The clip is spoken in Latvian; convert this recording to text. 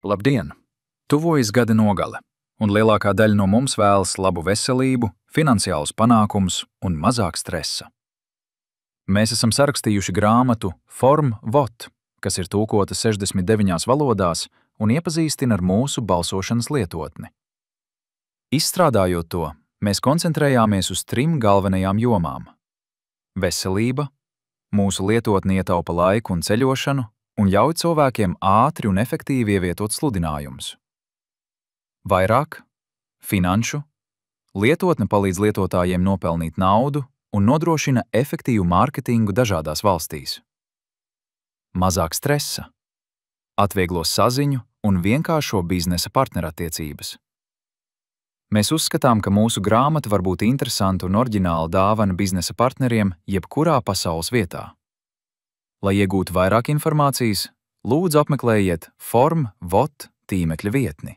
Labdien! Tuvojas gada nogale, un lielākā daļa no mums vēlas labu veselību, finansiālus panākumus un mazāk stresa. Mēs esam sarakstījuši grāmatu Form VOT, kas ir tulkota 69 valodās un iepazīstina ar mūsu balsošanas lietotni. Izstrādājot to, mēs koncentrējāmies uz 3 galvenajām jomām – veselība, mūsu lietotni ietaupa laiku un ceļošanu un ļauj cilvēkiem ātri un efektīvi ievietot sludinājumus. Vairāk, finanšu, lietotne palīdz lietotājiem nopelnīt naudu un nodrošina efektīvu mārketingu dažādās valstīs. Mazāk stresa, atvieglo saziņu un vienkāršo biznesa partnerattiecības. Mēs uzskatām, ka mūsu grāmata var būt interesanta un oriģināla dāvana biznesa partneriem jebkurā pasaules vietā. Lai iegūtu vairāk informācijas, lūdzu apmeklējiet Form VOT tīmekļa vietni.